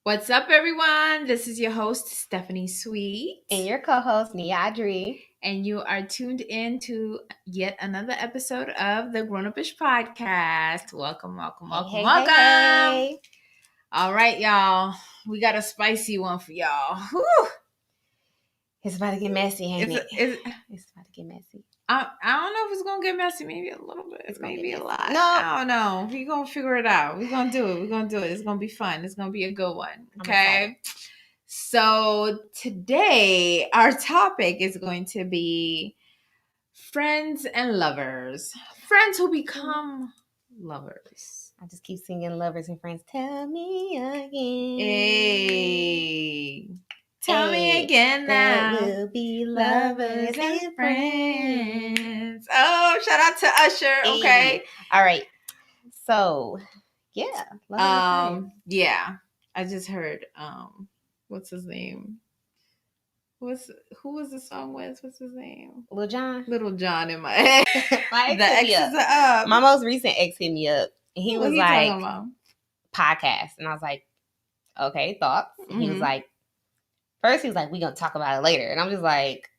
What's up, everyone? This is your host, Stefany Sweet. And your co-host, Nia Audri. And you are tuned in to yet another episode of the GrownupIsh Podcast. Welcome. Hey. All right, y'all. We got a spicy one for y'all. Whew. It's about to get messy, ain't it? It's about to get messy. I don't know if it's going to get messy. Maybe a little bit. Maybe a lot. No. I don't know. We're going to figure it out. We're going to do it. It's going to be fun. It's going to be a good one. Okay? So today, our topic is going to be friends and lovers. Friends who become lovers. I just keep singing Lovers and Friends. Tell me again. Hey. Tell me again now. We'll be lovers and friends. Oh, shout out to Usher. Okay. Hey. All right. So, yeah. Yeah. I just heard what's his name? Who was the song with? What's his name? Lil Jon in my head. My the exes are up. My most recent ex hit me up. And he was like, podcast. And I was like, okay, thoughts. And he was like, first he was like, we gonna talk about it later. And I'm just like,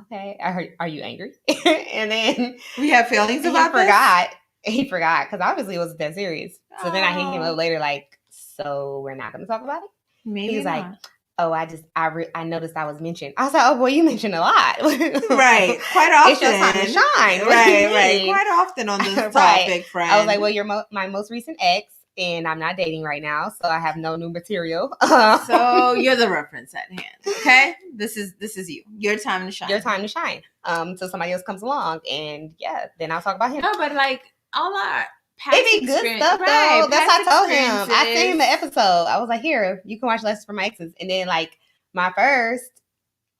okay. I heard, are you angry? And then we have feelings about this? He forgot because obviously it wasn't that serious. So then I hit him up later like, so we're not gonna talk about it? Maybe he was not. Like, oh, I noticed I was mentioned. I was like, oh, boy, you mentioned a lot. Right. Quite often. It's your time to shine. Right. Quite often on this topic, friend. I was like, well, you're my most recent ex, and I'm not dating right now, so I have no new material. So you're the reference at hand, okay? This is you. Your time to shine. Your time to shine. So somebody else comes along, and yeah, then I'll talk about him. No, but like all our it be good stuff, though. That's what I told him. I sent him the episode. I was like, here, you can watch Lessons from My Exes. And then, like, my first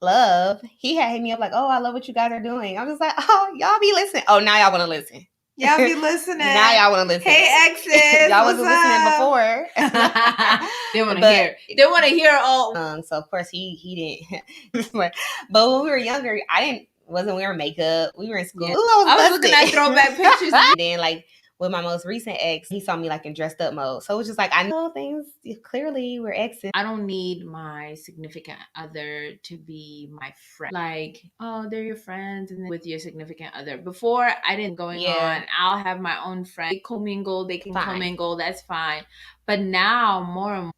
love, he had hit me up like, oh, I love what you guys are doing. I was like, oh, y'all be listening. Oh, now y'all want to listen. Y'all be listening. Now y'all want to listen. Hey, exes. Y'all wasn't listening before. They want to hear. They want to hear all. So, of course, he didn't. But when we were younger, wasn't wearing makeup. We were in school. Yeah. I was looking at throwback pictures. And then, like, with my most recent ex, he saw me like in dressed up mode. So it was just like, I know things, clearly we're exes. I don't need my significant other to be my friend. Like, oh, they're your friends and with your significant other. Before, I didn't going on. I'll have my own friend. They can commingle. That's fine. But now more and more,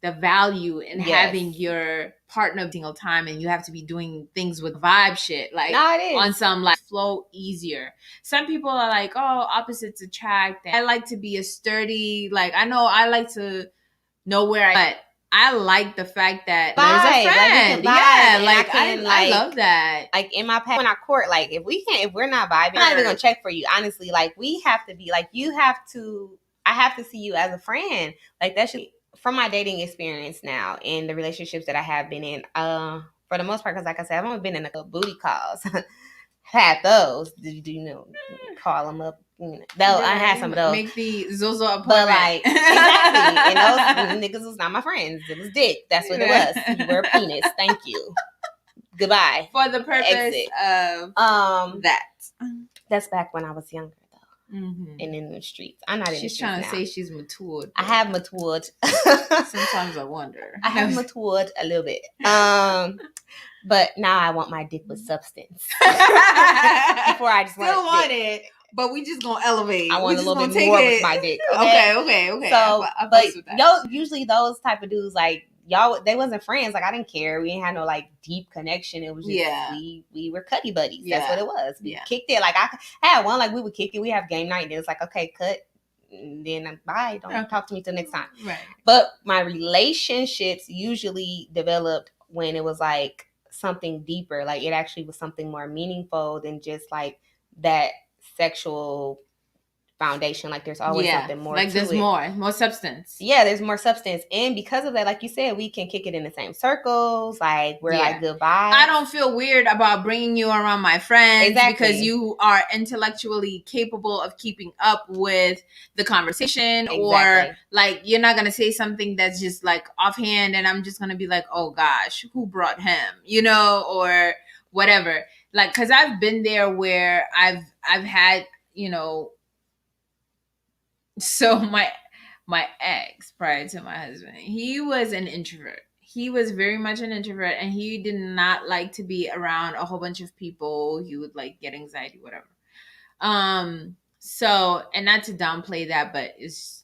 the value in having your partner every single time, and you have to be doing things with vibe shit, like on some like flow easier. Some people are like, oh, opposites attract. And I like to be a sturdy, like I like to know where but I like the fact that there's a friend. I love that. Like in my past, when I court, like if we're not vibing, I'm not even gonna check for you. Honestly, like we have to be like I have to see you as a friend. Like that should from my dating experience now and the relationships that I have been in, for the most part, because like I said, I've only been in a couple booty calls. Had those. Did you know? Call them up. I had some of those. Make the Zozo appointment. But like exactly, and those niggas was not my friends. It was dick. That's what it was. You were a penis. Thank you. Goodbye. For the purpose of that. That's back when I was younger. And in the streets. I'm not in the streets. She's trying to say she's matured. I have matured. Sometimes I wonder. I have matured a little bit. But now I want my dick with substance. Before I just still want it, but we just gonna elevate. I want a little bit more with my dick. Okay. So, but usually those type of dudes, like y'all, they wasn't friends. Like I didn't care. We didn't have no like deep connection. It was just we were cutty buddies. That's what it was. We kicked it. Like I had one. Like we would kick it. We have game night. And it was like okay, cut. And then bye. Don't talk to me till next time. Right. But my relationships usually developed when it was like something deeper. Like it actually was something more meaningful than just like that sexual foundation. Like there's always something more like to there's it. more substance. There's more substance, and because of that, like you said, we can kick it in the same circles. Like we're like good vibes. I don't feel weird about bringing you around my friends because you are intellectually capable of keeping up with the conversation, or like you're not gonna say something that's just like offhand and I'm just gonna be like, oh gosh, who brought him, or whatever. Like because I've been there where I've had, so my ex prior to my husband, he was an introvert. He was very much an introvert, and he did not like to be around a whole bunch of people. He would like get anxiety, whatever. So, and not to downplay that, but it's,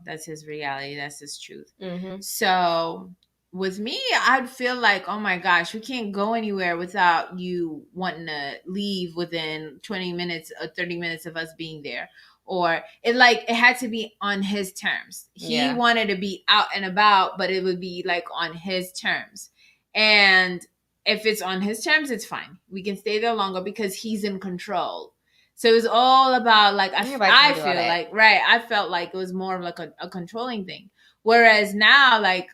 that's his reality. That's his truth. Mm-hmm. So with me, I'd feel like, oh my gosh, we can't go anywhere without you wanting to leave within 20 minutes or 30 minutes of us being there. Or it had to be on his terms. He wanted to be out and about, but it would be like on his terms. And if it's on his terms, it's fine. We can stay there longer because he's in control. So it was all about like, I felt like it was more of like a controlling thing. Whereas now, like,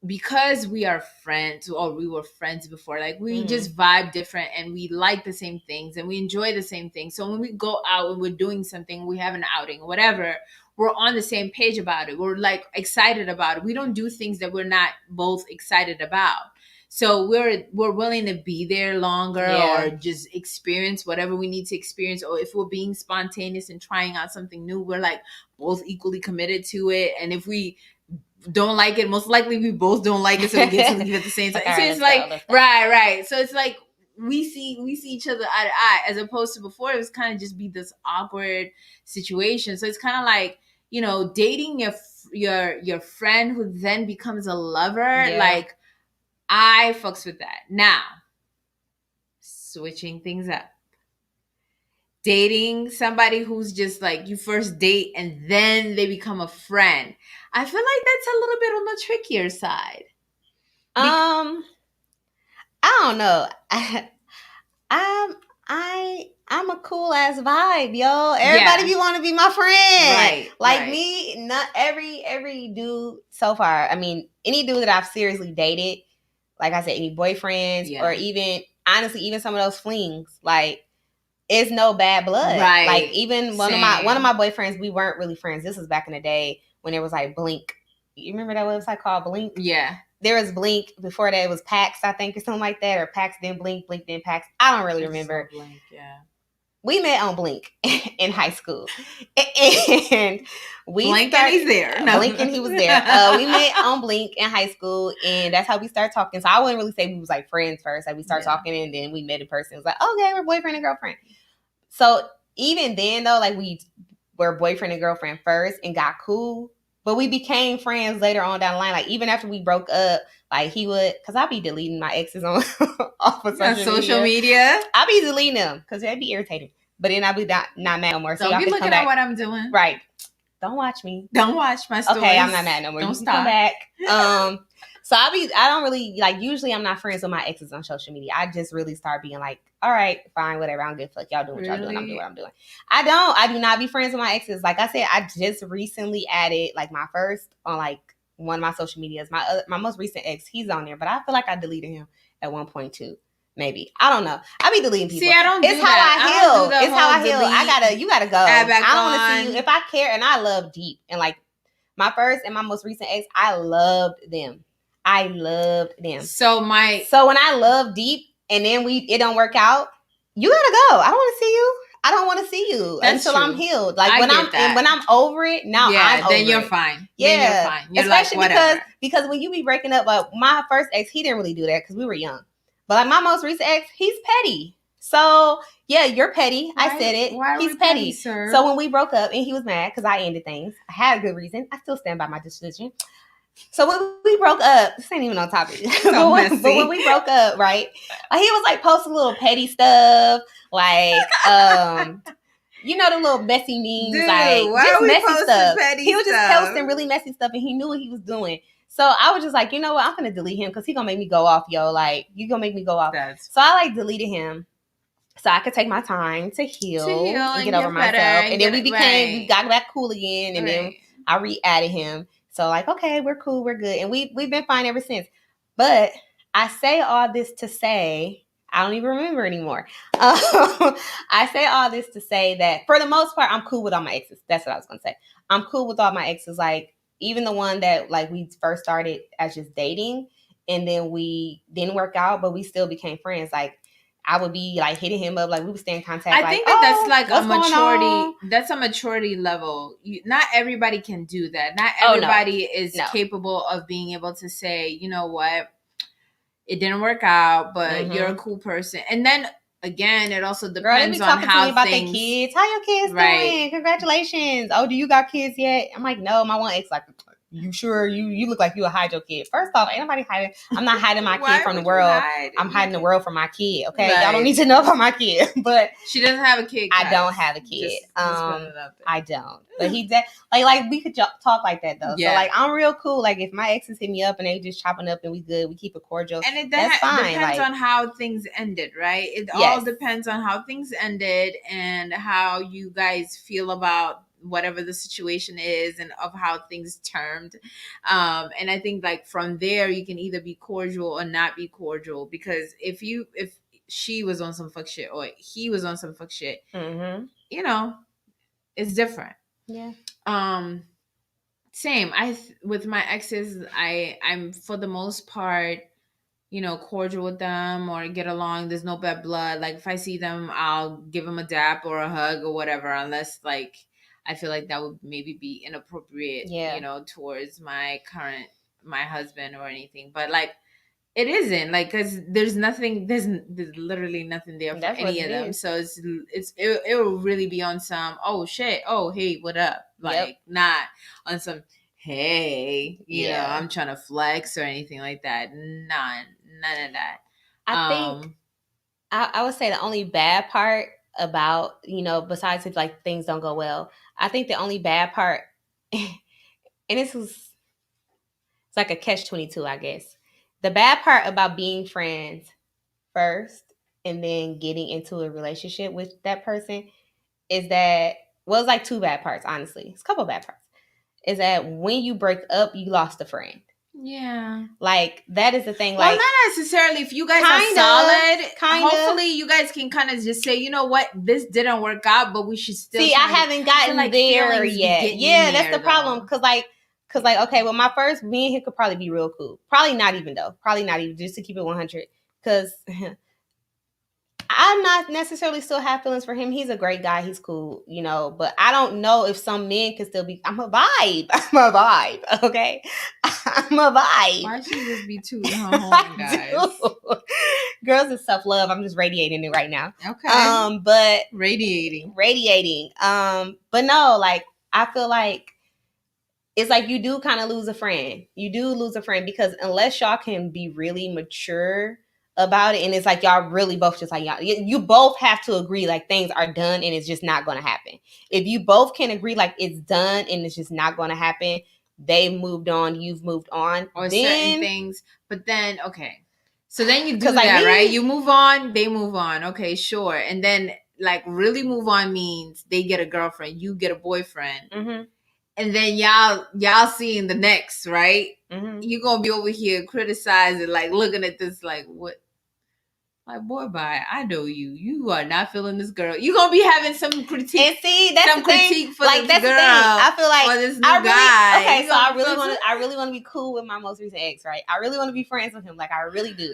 because we are friends, or we were friends before, like we just vibe different, and we like the same things, and we enjoy the same things. So when we go out and we're doing something, we have an outing, whatever, we're on the same page about it. We're like excited about it. We don't do things that we're not both excited about. So we're willing to be there longer, or just experience whatever we need to experience. Or if we're being spontaneous and trying out something new, we're like both equally committed to it. And if we don't like it, most likely we both don't like it, so we get to leave at the same time. So it's like right. So it's like we see each other eye to eye, as opposed to before it was kind of just be this awkward situation. So it's kind of like, dating your friend who then becomes a lover. Like, I fucks with that. Now, switching things up. Dating somebody who's just like you first date and then they become a friend. I feel like that's a little bit on the trickier side. I don't know. I'm a cool ass vibe, yo. Everybody be want to be my friend. Right. Me, not every dude so far. I mean, any dude that I've seriously dated, like I said, any boyfriends or even honestly, even some of those flings, like, it's no bad blood. Right. Like, even one of my boyfriends, we weren't really friends. This was back in the day when there was like Blink. You remember that website called Blink? Yeah. There was Blink. Before that, it was Pax, I think, or something like that. Or Pax then Blink, Blink then Pax. I don't really remember. Blink, yeah. We met on Blink in high school. And Blink and he's there. No. Blink and he was there. We met on Blink in high school, and that's how we started talking. So I wouldn't really say we was like friends first. Like, we started talking, and then we met in person. It was like, okay, we're boyfriend and girlfriend. So even then, though, like, we were boyfriend and girlfriend first and got cool, but we became friends later on down the line. Like, even after we broke up, like, he would, because I be deleting my exes on off of social media. I be deleting them because they'd be irritating. But then I be not mad no more. So don't be looking at what I'm doing. Right. Don't watch me. Don't watch my stories. Okay, I'm not mad no more. Don't stop. Come back. So I don't really, like, usually I'm not friends with my exes on social media. I just really start being like, all right, fine, whatever. I don't give a fuck. Y'all doing what y'all doing. I'm doing what I'm doing. I do not be friends with my exes. Like I said, I just recently added, like, my first on, like, one of my social medias. My most recent ex, he's on there, but I feel like I deleted him at 1.2. Maybe. I don't know. I be deleting people. See, I don't do it's that. How I heal. It's how I heal. You gotta go. I don't want to see you. If I care, and I love deep. And, like, my first and my most recent ex, I loved them. So when I love deep and then it don't work out, you gotta go. I don't want to see you until I'm healed. Like, when I'm over it, now I'm over it. Then you're fine. You're especially like, because when you be breaking up, like, my first ex, he didn't really do that because we were young. But, like, my most recent ex, he's petty. So, yeah, you're petty. I said it. He's petty, sir. So when we broke up and he was mad because I ended things, I had a good reason. I still stand by my decision. So when we broke up, this ain't even on topic. But when we broke up, right? Like, he was like posting little petty stuff, like the little messy memes, dude, like just messy stuff. He was just posting really messy stuff, and he knew what he was doing. So I was just like, you know what? I'm gonna delete him because he gonna make me go off, yo. Like, you gonna make me go off. So I, like, deleted him so I could take my time to heal and get over myself. And then we got back cool again, and then I re-added him. So, like, okay, we're cool, we're good. And we've been fine ever since. But I say all this to say, I don't even remember anymore. I say all this to say that, for the most part, I'm cool with all my exes. That's what I was going to say. I'm cool with all my exes. Like, even the one that, like, we first started as just dating, and then we didn't work out, but we still became friends. Like, I would be like hitting him up, like we would stay in contact. I think that's like a maturity. That's a maturity level. Not everybody can do that. Not everybody is capable of being able to say, you know what, it didn't work out, but you're a cool person. And then again, it also depends on how about their kids. How your kids doing? Congratulations. Oh, do you got kids yet? I'm like, no. My one ex like, you sure? You look like you a hide your kid. First off, ain't nobody hiding. I'm not hiding my kid from the world. I'm hiding the world from my kid. Okay, y'all don't need to know about my kid. But she doesn't have a kid. I don't have a kid. I don't. But he like we could talk like that though. Yeah. So like I'm real cool. Like if my exes hit me up and they just chopping up and we good, we keep it cordial. And that's fine. Depends on how things ended, right? It all depends on how things ended and how you guys feel about whatever the situation is and of how things termed. And I think like from there you can either be cordial or not be cordial, because if she was on some fuck shit or he was on some fuck shit, you know, it's different. Yeah. Same. With my exes, I'm for the most part, you know, cordial with them or get along. There's no bad blood. Like if I see them, I'll give them a dap or a hug or whatever, unless like I feel like that would maybe be inappropriate, you know, towards my husband or anything. But like, it isn't like, cause there's literally nothing there for any of them. So it will really be on some, oh shit, oh hey, what up? Like not on some, hey, you know, I'm trying to flex or anything like that. None of that. I think I would say the only bad part about, you know, besides if like things don't go well, I think the only bad part, and it's like a catch-22, I guess. The bad part about being friends first and then getting into a relationship with that person is that, well, it's like two bad parts, honestly. It's a couple bad parts. Is that when you break up, you lost a friend. Yeah. Like, that is the thing. Well, not necessarily. If you guys are solid, hopefully you guys can kind of just say, you know what, this didn't work out, but we should still. See, I haven't gotten like there yet. Yeah, that's the problem. Because, okay, well, my first, me and him could probably be real cool. Probably not even, though. Probably not even, just to keep it 100. Because I'm not necessarily still have feelings for him. He's a great guy. He's cool, you know. But I don't know if some men can still be. I'm a vibe. Okay? I'm a vibe. Why should you just be tooting her horn, guys? Girls is self-love. I'm just radiating it right now. Okay. But radiating. But no, like I feel like it's like you do kind of lose a friend. You do lose a friend because unless y'all can be really mature about it, and it's like y'all really both just like y'all, you both have to agree like things are done and it's just not going to happen. If you both can agree like it's done and it's just not going to happen, they moved on, you've moved on, or certain things. But then okay, so then you do that, right? You move on, they move on. Okay, sure. And then like really move on means they get a girlfriend, you get a boyfriend. Mm-hmm. And then y'all seeing the next, right? Mm-hmm. You're gonna be over here criticizing, like looking at this, like what? Like, boy, bye. I know you. You are not feeling this girl. You're gonna be having some critique. And see, that's some critique for like, this girl. I feel like for this new guy. Okay, so I really want to be cool with my most recent ex, right? I really want to be friends with him. Like I really do.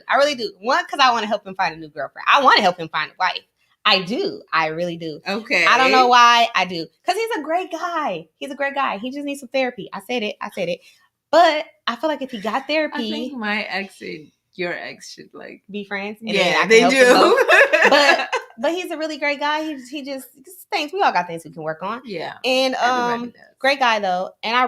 One, because I want to help him find a new girlfriend. I want to help him find a wife. I do. I really do. Okay. I don't know why I do. Because he's a great guy. He just needs some therapy. I said it. But I feel like if he got therapy. I think my ex and your ex should like be friends. And yeah, they do. But he's a really great guy. He just things. We all got things we can work on. Yeah. And great guy though. And I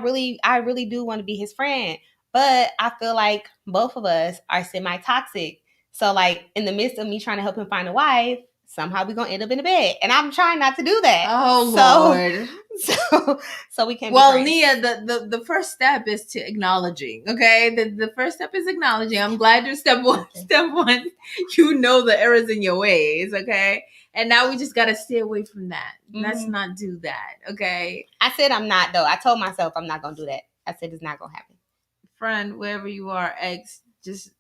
really do want to be his friend. But I feel like both of us are semi-toxic. So like in the midst of me trying to help him find a wife, somehow we're gonna end up in the bed, and I'm trying not to do that. Oh Lord! So we can't. Well, Nia, the first step is to acknowledging. Okay, the first step is acknowledging. I'm glad you're step one. Step one, you know the errors in your ways. Okay, and now we just gotta stay away from that. Mm-hmm. Let's not do that. Okay. I said I'm not though. I told myself I'm not gonna do that. I said it's not gonna happen. Friend, wherever you are, ex, just.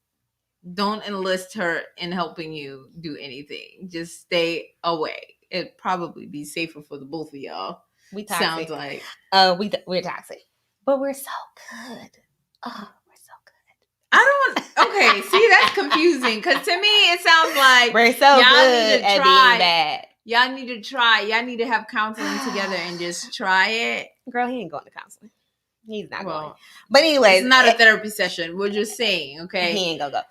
Don't enlist her in helping you do anything. Just stay away. It'd probably be safer for the both of y'all. We toxic. Sounds like. We're toxic. But we're so good. Oh, we're so good. I don't. Okay, see, that's confusing. Because to me, it sounds like we're so good at being bad. Y'all need to try. Y'all need to have counseling together and just try it. Girl, he ain't going to counseling. He's not going. But anyways, it's not a therapy session. We're just saying, okay? He ain't gonna go.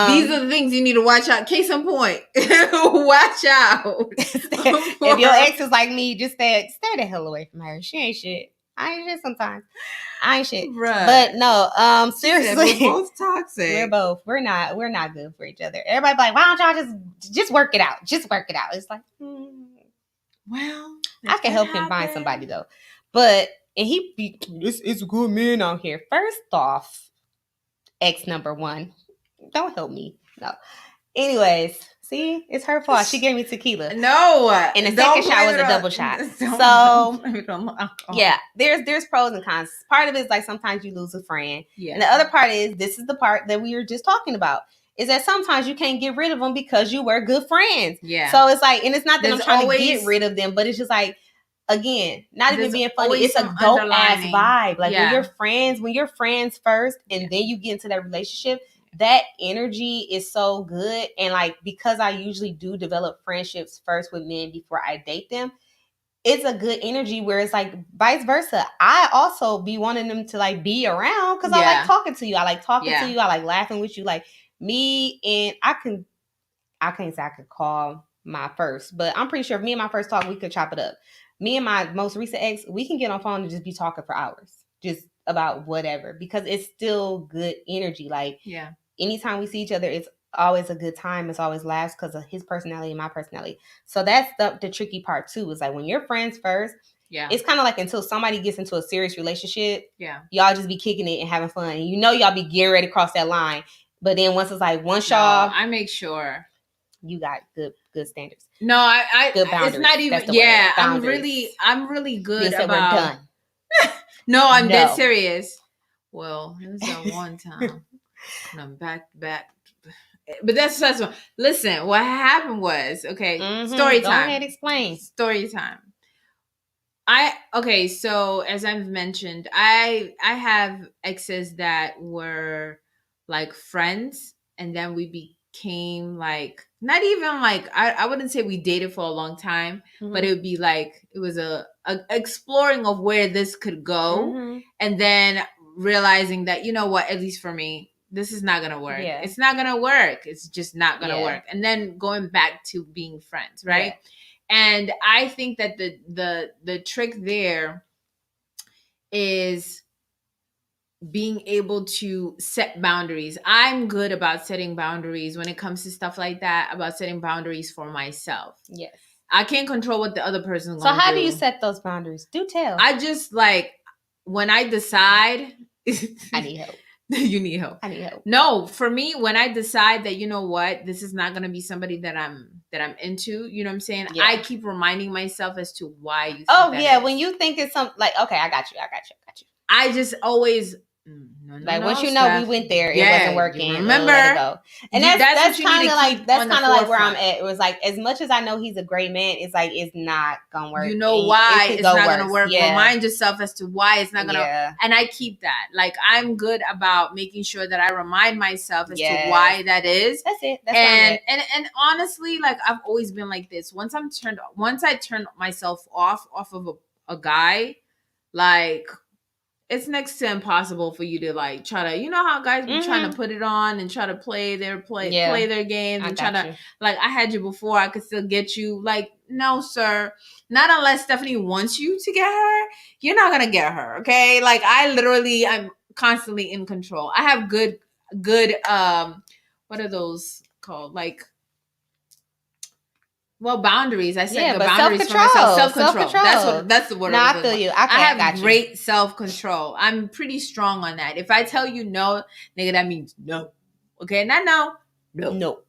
These are the things you need to watch out. Case in point, watch out. If your ex is like me, just stay the hell away from her. She ain't shit. I ain't shit sometimes. I ain't shit. Bruh. But no, seriously. We're both toxic. We're both. We're not good for each other. Everybody be like, why don't y'all just work it out? Just work it out. It's like, well, I can help him find somebody though. But it's good men out here. First off, ex number one. Don't help me. No. Anyways, see, it's her fault. She gave me tequila. No. And the second shot was a double shot. So yeah, there's pros and cons. Part of it is like sometimes you lose a friend. Yeah. And the other part is, this is the part that we were just talking about, is that sometimes you can't get rid of them because you were good friends. Yeah. So it's like, and it's not that I'm trying to get rid of them, but it's just like, again, not even being funny, it's a dope ass vibe. Like when you're friends first and then you get into that relationship, that energy is so good. And like, because I usually do develop friendships first with men before I date them, it's a good energy where it's like vice versa. I also be wanting them to like be around because I like talking to you. I like talking to you. I like laughing with you. Like me, and I can't say I could call my first, but I'm pretty sure if me and my first talk, we could chop it up. Me and my most recent ex, we can get on phone and just be talking for hours, just about whatever, because it's still good energy. Like, anytime we see each other, it's always a good time. It's always laughs because of his personality and my personality. So that's the tricky part too. Is like when you're friends first, it's kind of like until somebody gets into a serious relationship, y'all just be kicking it and having fun. And y'all be getting ready to cross that line. But then once it's like, once y'all, I make sure you got good standards. No, I good boundaries. It's not even. I'm really good about. We're done. No, I'm dead serious. Well, it was that one time. And I'm back. But that's one. Listen, what happened was, okay, story time. Go ahead, explain. Story time. So as I've mentioned, I have exes that were like friends, and then we became like, not even like, I wouldn't say we dated for a long time, but it would be like, it was a exploring of where this could go, and then realizing that, you know what, at least for me, this is not gonna work. It's not gonna work. It's just not gonna work. And then going back to being friends, right? And I think that the trick there is being able to set boundaries. I'm good about setting boundaries when it comes to stuff like that, about setting boundaries for myself. Yes. I can't control what the other person's going to do. So how do you set those boundaries? Do tell. I just like, when I decide... I need help. You need help. I need help. No, for me, when I decide that, you know what, this is not going to be somebody that I'm into, you know what I'm saying? I keep reminding myself as to why you think that is. When you think it's something like, okay, I got you. I just always... once you know we went there, it wasn't working. Remember, let it go. And that's kind of like where I'm at. It was like, as much as I know he's a great man, it's like, it's not gonna work. You know why it's not gonna work. Remind yourself as to why it's not gonna. And I keep that. Like, I'm good about making sure that I remind myself as to why that is. That's it. And honestly, like, I've always been like this. Once I turn myself off of a guy, like, it's next to impossible for you to like try to, you know how guys be trying to put it on and try to play their games and try to, like, I had you before, I could still get you. Like, no, sir. Not unless Stefany wants you to get her. You're not going to get her. Okay. Like, I'm constantly in control. I have good, what are those called? Like, well, boundaries. I said good boundaries for myself. Self-control. That's the word. No, I feel you. I have great self-control. I'm pretty strong on that. If I tell you no, nigga, that means no. Okay, not no. No. No.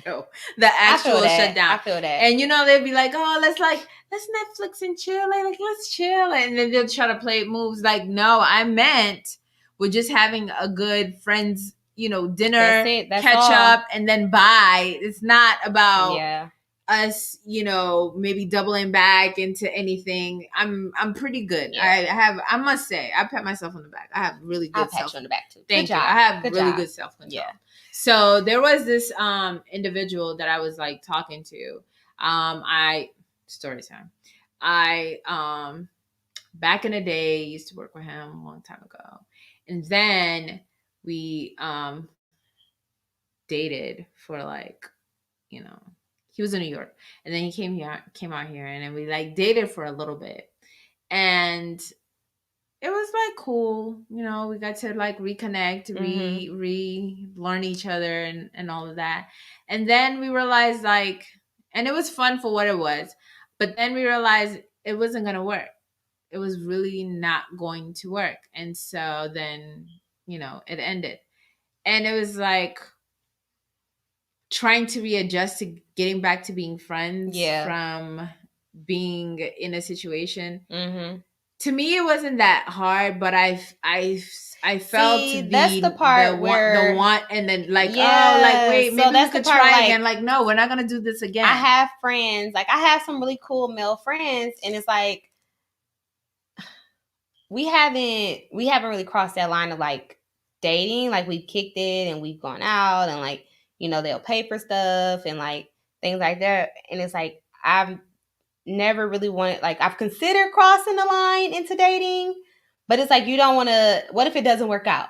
No. The actual shutdown. I feel that. And they'd be like, oh, let's Netflix and chill. Like, let's chill. And then they'll try to play moves. Like, no, I meant we're just having a good friends, dinner, that's catch all. up, and then bye. It's not about us, maybe doubling back into anything. I'm pretty good. Yeah. I must say, I pat myself on the back. I have really good pat you on the back too. Thank you. I have really good self-control. Yeah. So there was this individual that I was like talking to. Story time. I back in the day used to work with him a long time ago. And then we dated for like, he was in New York, and then he came out here, and then we like dated for a little bit, and it was like cool. We got to like reconnect, relearn each other and all of that. And then we realized like, and it was fun for what it was, but then we realized it wasn't going to work. It was really not going to work. And so then, it ended. And it was like trying to readjust to getting back to being friends from being in a situation. Mm-hmm. To me, it wasn't that hard, but I felt that's the part where the want, and then like, wait, maybe we could try again. Like, no, we're not gonna do this again. I have friends, like I have some really cool male friends, and it's like we haven't really crossed that line of like dating. Like we've kicked it and we've gone out and like, they'll pay for stuff and like things like that. And it's like I've never really wanted, like I've considered crossing the line into dating, but it's like you don't want to. What if it doesn't work out?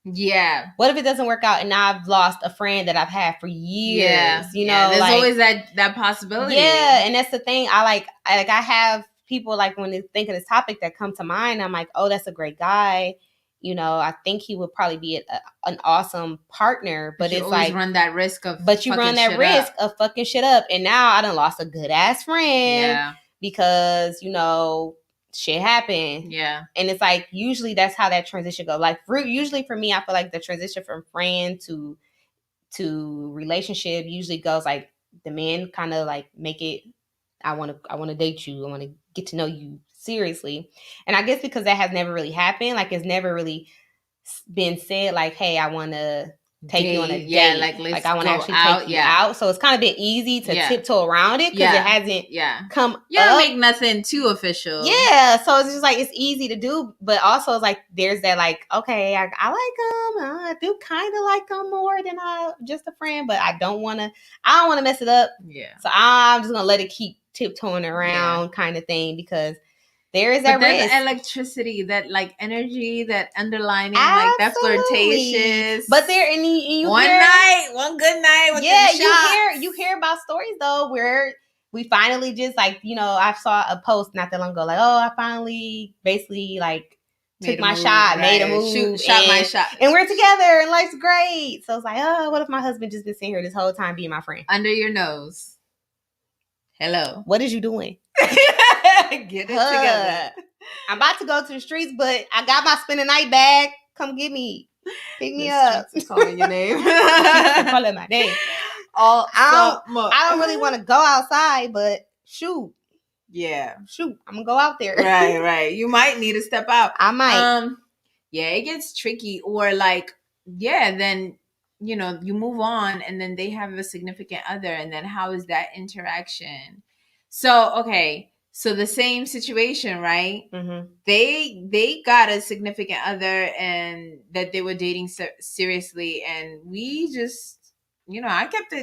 Yeah. What if it doesn't work out and now I've lost a friend that I've had for years? Yeah. There's always that possibility. Yeah, and that's the thing. I have people like when they think of this topic that come to mind, I'm like, oh, that's a great guy. I think he would probably be an awesome partner, but it's like run that risk of. But you run that risk of fucking shit up, and now I done lost a good ass friend because shit happened. Yeah, and it's like usually that's how that transition goes. Like usually for me, I feel like the transition from friend to relationship usually goes like the man kind of like make it. I want to date you. I want to get to know you seriously. And I guess because that has never really happened, like it's never really been said like, hey, I want to take you on a date. Yeah, like I want to actually take you out. So it's kind of been easy to tiptoe around it because it hasn't come up. You don't make nothing too official. Yeah, so it's just like it's easy to do, but also it's like there's that like, okay, I like him. I do kind of like him more than just a friend, but I don't want to mess it up. Yeah. So I'm just gonna let it keep tiptoeing around kind of thing because there is that risk. Electricity, that like energy, that underlining, like that flirtatious. But there, and you one good night with you hear about stories though where we finally just like, I saw a post not that long ago like, oh, I finally basically like took my shot, made a move, shot my shot, and we're together and life's great. So it's like, oh, what if my husband just been sitting here this whole time being my friend under your nose? Hello, what is you doing? Get it together. I'm about to go to the streets, but I got my spend the night bag. Come get me. Pick me up. Calling your name. Calling my name. I don't really want to go outside, but shoot. Yeah. Shoot. I'm going to go out there. Right. You might need to step out. I might. Yeah, it gets tricky. Or like, then, you move on and then they have a significant other. And then how is that interaction? So, okay. So the same situation, right? Mm-hmm. They got a significant other and that they were dating seriously, and we just, I kept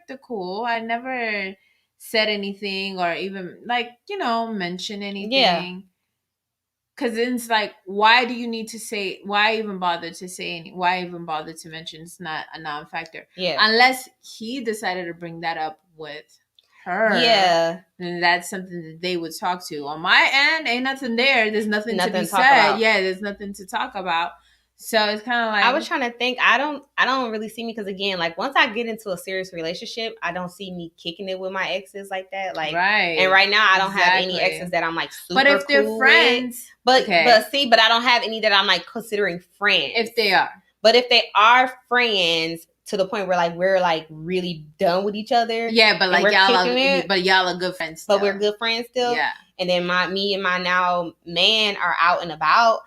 it cool. I never said anything or even like, mention anything. Yeah. Because it's like, why do you need to say? Why even bother to say any? Why even bother to mention? It's not a non-factor. Yeah. Unless he decided to bring that up with her, then that's something that they would talk to. On my end, ain't nothing there. There's nothing to be said. About. Yeah, there's nothing to talk about. So it's kind of like, I was trying to think. I don't really see me because again, like once I get into a serious relationship, I don't see me kicking it with my exes like that. Like And right now, I don't have any exes that I'm like super. But if they're friends, but I don't have any that I'm like considering friends. If they are, but if they are friends. To the point where like we're like really done with each other. Yeah, but like y'all are good friends still. But we're good friends still. Yeah. And then me and my now man are out and about.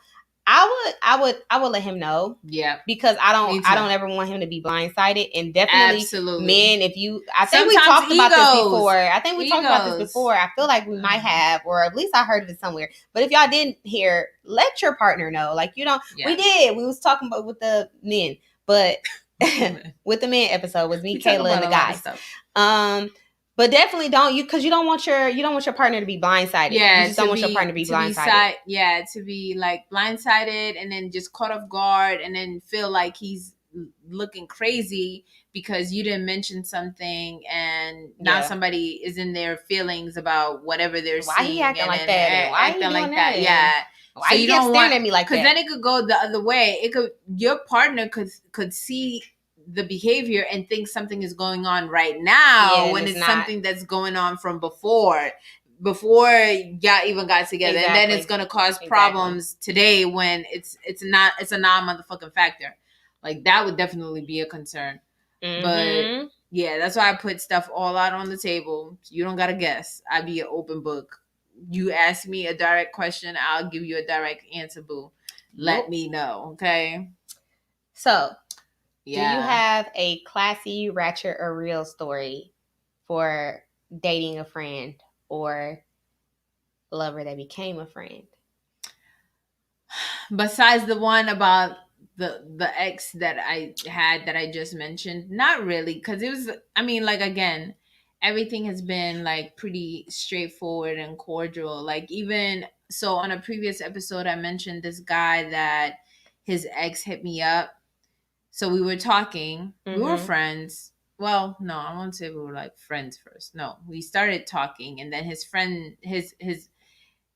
I would let him know. Yeah. Because I don't ever want him to be blindsided. And definitely men, I think we talked about this before. I feel like we might have, or at least I heard of it somewhere. But if y'all didn't hear, let your partner know. Like, we was talking about with the men, but with the men episode was me, Kayla, and the guys. But definitely don't because you don't want your partner to be blindsided. Yeah, you just don't want your partner to be blindsided. To be like blindsided and then just caught off guard and then feel like he's looking crazy because you didn't mention something and now somebody is in their feelings about whatever they're seeing. Why he acting like that? Why acting like that? Yeah. Why so you don't staring at me like that? Because then it could go the other way. Your partner could see the behavior and think something is going on right now when it's something that's going on from before y'all even got together. Exactly. And then it's going to cause problems today when it's a non-motherfucking factor. Like that would definitely be a concern. But yeah, that's why I put stuff all out on the table. You don't got to guess. I be an open book. You ask me a direct question, I'll give you a direct answer, boo. Let me know, okay? So do you have a classy, ratchet, or real story for dating a friend or a lover that became a friend? Besides the one about the ex that I had that I just mentioned, not really, because it was, again, everything has been like pretty straightforward and cordial. Like even so on a previous episode, I mentioned this guy that his ex hit me up. So we were talking. We were friends. Well, no, I won't say we were like friends first. No, we started talking, and then his friend,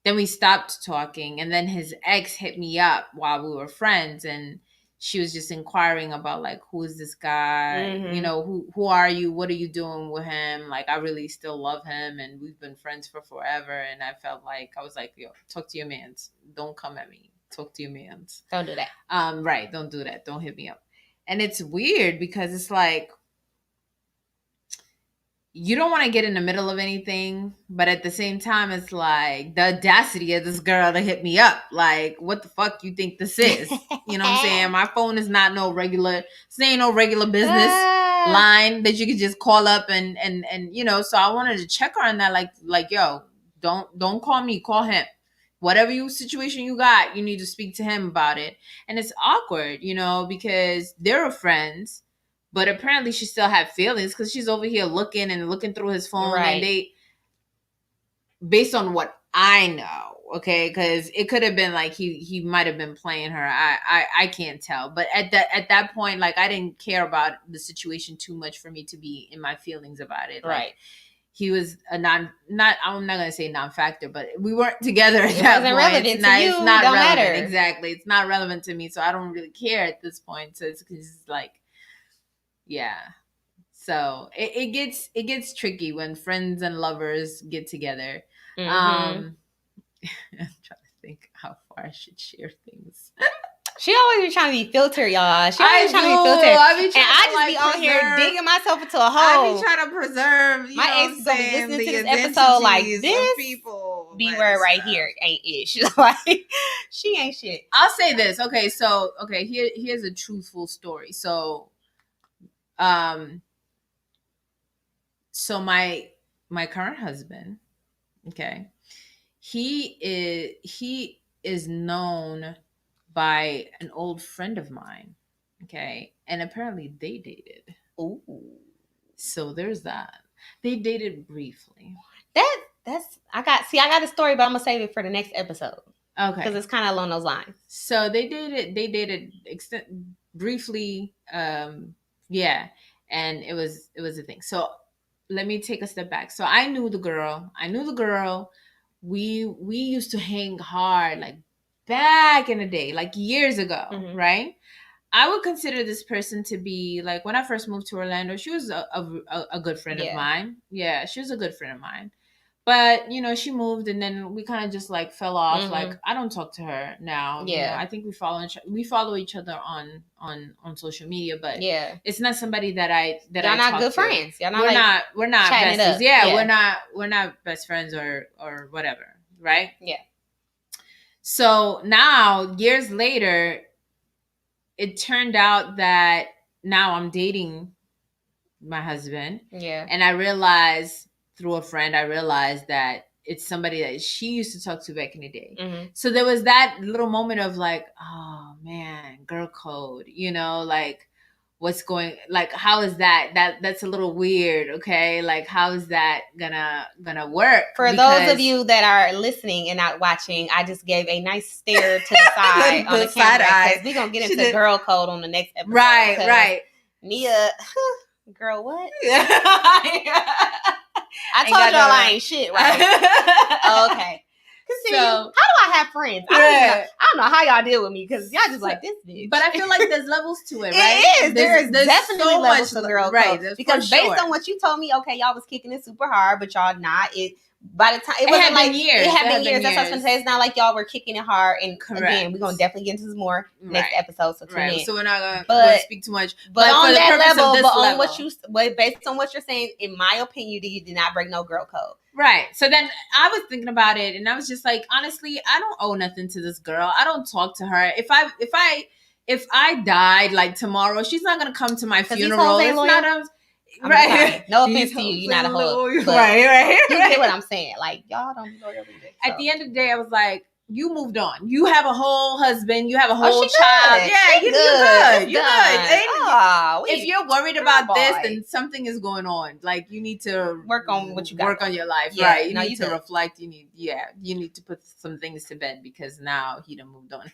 then we stopped talking, and then his ex hit me up while we were friends, and she was just inquiring about like, who is this guy? Who are you? What are you doing with him? Like, I really still love him, and we've been friends for forever. And I felt like I was like, yo, talk to your mans. Don't come at me. Talk to your mans. Don't do that. Right. Don't do that. Don't hit me up. And it's weird because it's like, you don't want to get in the middle of anything, but at the same time, it's like the audacity of this girl to hit me up. Like, what the fuck you think this is? You know what I'm saying? My phone is not no regular business line that you could just call up and so I wanted to check her on that. Like, yo, don't call me, call him. Whatever situation you got, you need to speak to him about it. And it's awkward, because they're friends, but apparently she still had feelings because she's over here looking through his phone. Right. And based on what I know, okay, because it could have been like he might have been playing her. I can't tell. But at that point, like, I didn't care about the situation too much for me to be in my feelings about it. Right. Like, he was I'm not going to say non-factor, but we weren't together at that point. Relevant to you. It's not relevant. Matter. Exactly. It's not relevant to me, so I don't really care at this point. So it's like, yeah. So it gets tricky when friends and lovers get together. I'm trying to think how far I should share things. She always be trying to be filtered, y'all. She always trying to be filtered. I just be on here digging myself into a hole. I be trying to preserve. My ex gonna be listening to this episode like this. People, B word right here ain't it? She's like, she ain't shit. I'll say this. Okay, so here's a truthful story. So, so my current husband, okay, he is known by an old friend of mine, okay, and apparently they dated. Ooh, so there's that. They dated briefly. I got a story, but I'm gonna save it for the next episode. Okay, because it's kind of along those lines. So they dated briefly, yeah, and it was a thing. So let me take a step back. So I knew the girl. We used to hang hard, like back in the day, like years ago, right? I would consider this person to be like, when I first moved to Orlando, she was a good friend of mine. Yeah, she was a good friend of mine. But, she moved and then we kind of just like fell off. Like, I don't talk to her now. Yeah. I think we follow each other on social media, but it's not somebody that y'all not good friends. Y'all not we're not besties. Yeah, we're not best friends or whatever, right? Yeah. So now, years later, it turned out that now I'm dating my husband. Yeah. And I realized through a friend, that it's somebody that she used to talk to back in the day. Mm-hmm. So there was that little moment of like, oh man, girl code, like what's going, like, how is that's a little weird. Okay. Like, how is that gonna work? For those of you that are listening and not watching, I just gave a nice stare to the side on the camera, because we're going to get into girl code on the next episode. Right. Nia, girl, what? I told y'all I ain't shit, right? Okay. See, how do I have friends? I don't know how y'all deal with me, because y'all just like this bitch. But I feel like there's levels to it, right? It is. There's definitely so levels to girl code. Right. Because based on what you told me, okay, y'all was kicking it super hard, but y'all not. By the time it wasn't like years. It had been years. That's what I was gonna say. It's not like y'all were kicking it hard. And correct. Again, we're gonna definitely get into this more next episode. So tune in. So we're not gonna speak too much. But on that level, but based on what you're saying, in my opinion, you did not break no girl code. Right. So then I was thinking about it, and I was just like, honestly, I don't owe nothing to this girl. I don't talk to her. If I died like tomorrow, she's not gonna come to my funeral. It's not right. No offense to you. You're not a hoe. Right. You get what I'm saying. Like, y'all don't be loyal either. At the end of the day, I was like, you moved on. You have a whole husband. You have a whole child. Good. Yeah, you're good. You're good. If you're worried about this, then something is going on. Like, you need to work on what you got. Work on your life, right? You need to reflect. You need to put some things to bed, because now he done moved on.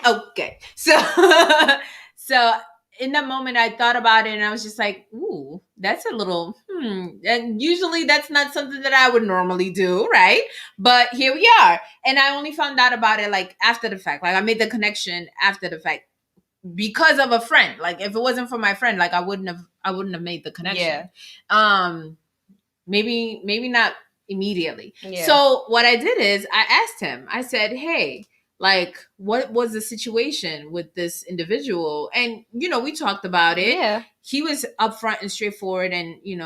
Okay. So in that moment, I thought about it, and I was just like, ooh, that's a little, And usually that's not something that I would normally do, right? But here we are. And I only found out about it, like, after the fact. Like, I made the connection after the fact because of a friend. Like, if it wasn't for my friend, like, I wouldn't have made the connection. Yeah. Maybe not immediately. Yeah. So what I did is I asked him, I said, hey, like, what was the situation with this individual? And, we talked about it. Yeah. He was upfront and straightforward, and, he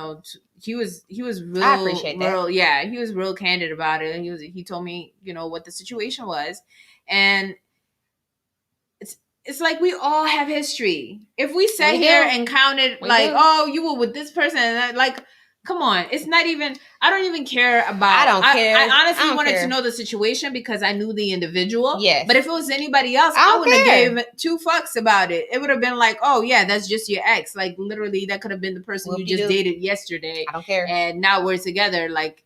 was real. I appreciate that. Yeah, he was real candid about it. And he told me, what the situation was. And it's like we all have history. If we sat here and counted, oh, you were with this person, and that, like, come on. It's not even, I don't even care about. I don't care. I honestly wanted to know the situation because I knew the individual. Yes. But if it was anybody else, I wouldn't have gave 2 fucks about it. It would have been like, oh yeah, that's just your ex. Like, literally, that could have been the person you just dated yesterday. I don't care. And now we're together. Like,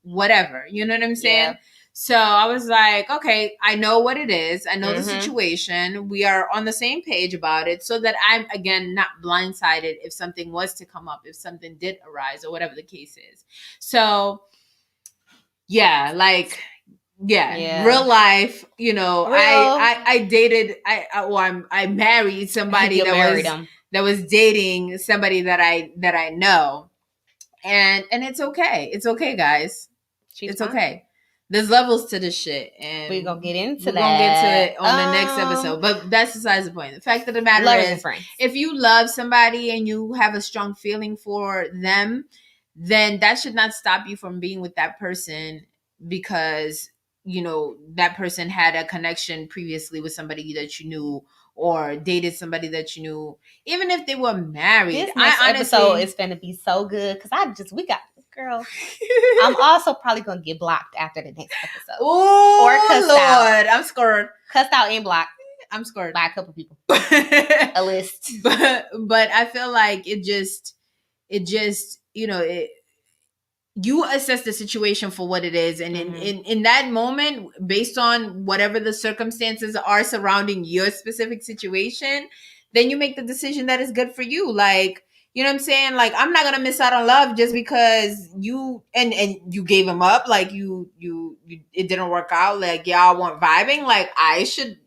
whatever. You know what I'm saying? Yeah. So I was like, okay, I know what it is. I know the situation. We are on the same page about it, so that I'm, again, not blindsided if something was to come up, if something did arise, or whatever the case is. So, yeah, real life, I dated, I married somebody that was dating somebody that I know. And it's okay. It's okay, guys. It's okay. There's levels to this shit, and we're gonna get into that. We're gonna get to it on the next episode. But that's besides the point. The fact of the matter is, if you love somebody and you have a strong feeling for them, then that should not stop you from being with that person because, that person had a connection previously with somebody that you knew or dated somebody that you knew, even if they were married. This next episode is going to be so good because we got girl. I'm also probably gonna get blocked after the next episode. Ooh, or cussed out. I'm scared. Cussed out and blocked. I'm scared by a couple people. A list. But I feel like it just you assess the situation for what it is, and in that moment, based on whatever the circumstances are surrounding your specific situation, then you make the decision that is good for you. Like, you know what I'm saying? Like, I'm not gonna miss out on love just because you and you gave him up. Like, you it didn't work out. Like, y'all weren't vibing. Like, I should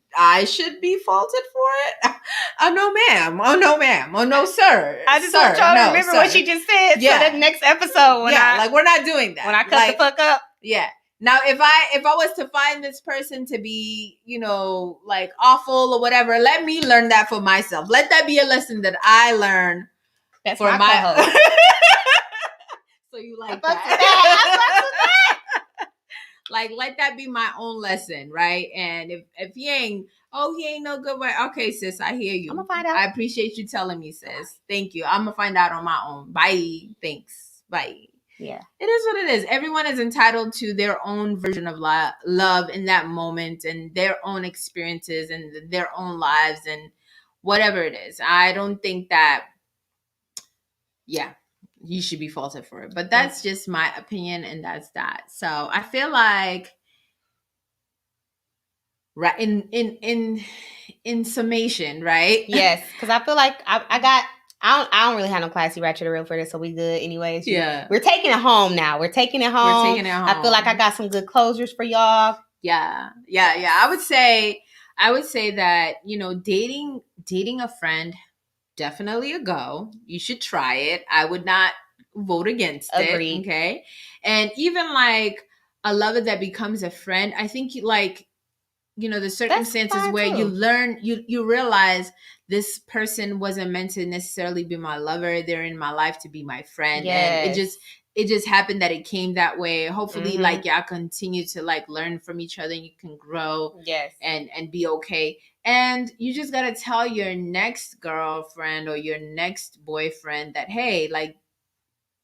be faulted for it. Oh no, ma'am. Oh no, ma'am. Oh no, sir. I just want y'all to remember what she just said. Yeah. So the next episode, like, we're not doing that. When I cut the fuck up. Yeah. Now, if I was to find this person to be, like, awful or whatever, let me learn that for myself. Let that be a lesson that I learn. That's for my co-host. So you like that? Like, let that be my own lesson, right? And if he ain't no good way. Okay, sis, I hear you. I'm gonna find out. I appreciate you telling me, sis. Thank you. I'm gonna find out on my own. Bye. Thanks. Bye. Yeah. It is what it is. Everyone is entitled to their own version of love in that moment and their own experiences and their own lives and whatever it is. I don't think that, you should be faulted for it. But that's just my opinion, and that's that. So I feel like, right, in summation, right? Yes, because I feel like I don't really have no classy ratchet or real for this, so we good anyways. Yeah. We're taking it home now. We're taking it home. I feel like I got some good closures for y'all. Yeah. I would say that, dating a friend, definitely a go. You should try it. I would not vote against Agreed. it. Okay. And even like a lover that becomes a friend, I think the circumstances where you learn, you realize this person wasn't meant to necessarily be my lover. They're in my life to be my friend. Yes. And it just happened that it came that way. Hopefully, like, y'all continue to like learn from each other and you can grow. Yes. And be okay. And you just got to tell your next girlfriend or your next boyfriend that, hey, like,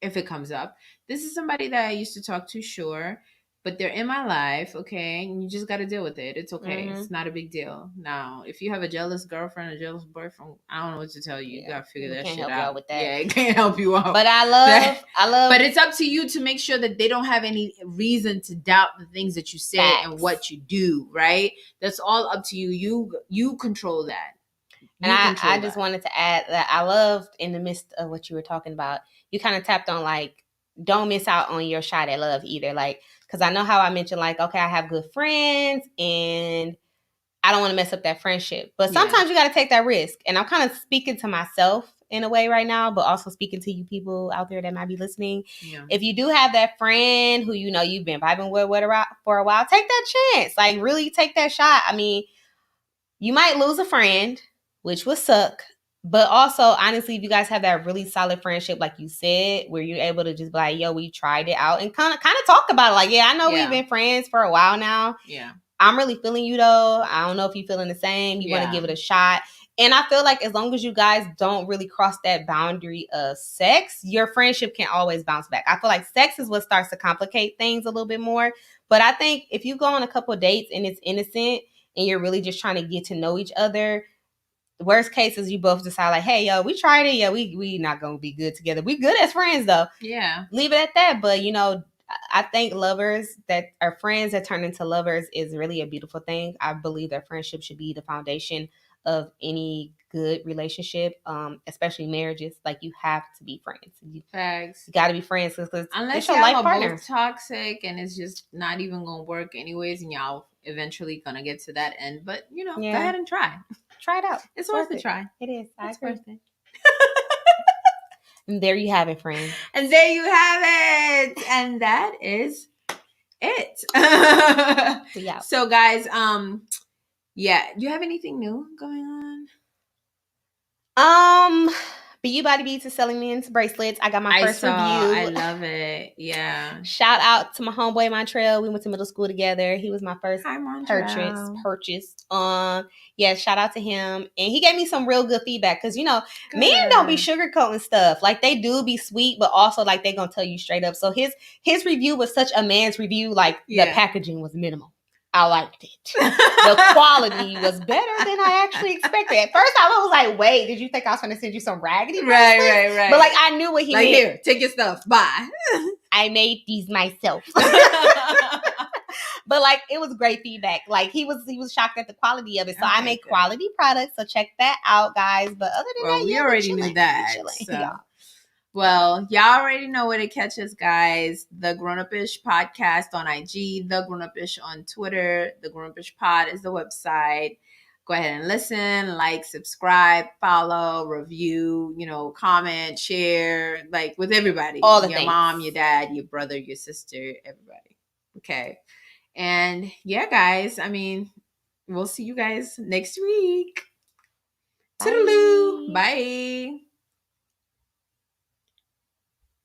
if it comes up, this is somebody that I used to talk to, sure, but they're in my life, okay, and you just got to deal with it. It's okay. It's not a big deal. Now, if you have a jealous girlfriend, a jealous boyfriend, I don't know what to tell you. You got to figure that shit out. Can't help you out with that. Yeah, it can't help you out. But I love. But it's up to you to make sure that they don't have any reason to doubt the things that you say and what you do, right? That's all up to you. You control that. And I just wanted to add that I loved, in the midst of what you were talking about, you kind of tapped on, like, don't miss out on your shot at love either. Like, because I know how I mentioned, like, okay, I have good friends and I don't want to mess up that friendship. But sometimes you got to take that risk. And I'm kind of speaking to myself in a way right now, but also speaking to you people out there that might be listening. Yeah. If you do have that friend who you've been vibing with for a while, take that chance. Like, really take that shot. I mean, you might lose a friend, which would suck. But also, honestly, if you guys have that really solid friendship, like you said, where you're able to just be like, yo, we tried it out and kind of talk about it. Like, yeah, I know we've been friends for a while now. Yeah. I'm really feeling you, though. I don't know if you're feeling the same. You want to give it a shot. And I feel like as long as you guys don't really cross that boundary of sex, your friendship can always bounce back. I feel like sex is what starts to complicate things a little bit more. But I think if you go on a couple of dates and it's innocent and you're really just trying to get to know each other, the worst case is you both decide, like, hey, yo, we tried it. Yeah, we not going to be good together. We good as friends, though. Yeah. Leave it at that. But, I think lovers that are friends that turn into lovers is really a beautiful thing. I believe that friendship should be the foundation of any good relationship, especially marriages. Like, you have to be friends. Facts. You got to be friends because unless y'all are both toxic and it's just not even going to work anyways, and y'all eventually going to get to that end. But, go ahead and try. Try it out. It's worth a try. It is. It's worth it. And there you have it, friends. And there you have it. And that is it. Yeah. So, guys, do you have anything new going on? BU Body Beats is selling me into bracelets. I got my first review. I love it. Yeah. Shout out to my homeboy Montreal. We went to middle school together. He was my first purchase. Shout out to him. And he gave me some real good feedback because, men don't be sugarcoating stuff. Like, they do be sweet, but also, like, they gonna tell you straight up. So his review was such a man's review. Like, the packaging was minimal. I liked it. The quality was better than I actually expected. At first, I was like, wait, did you think I was going to send you some raggedy bracelets? Right. But, like, I knew what he meant. Here, take your stuff. Bye. I made these myself. But, like, it was great feedback. Like, he was shocked at the quality of it. So, I make quality products. So, check that out, guys. But other than that, we already knew that. So. Well, y'all already know where to catch us, guys. The GrownupIsh Podcast on IG, The GrownupIsh on Twitter. The GrownupIsh Pod is the website. Go ahead and listen, like, subscribe, follow, review, comment, share, like, with everybody. All the your things. Mom, your dad, your brother, your sister, everybody. Okay. And guys, I mean, we'll see you guys next week. Toodaloo. Bye.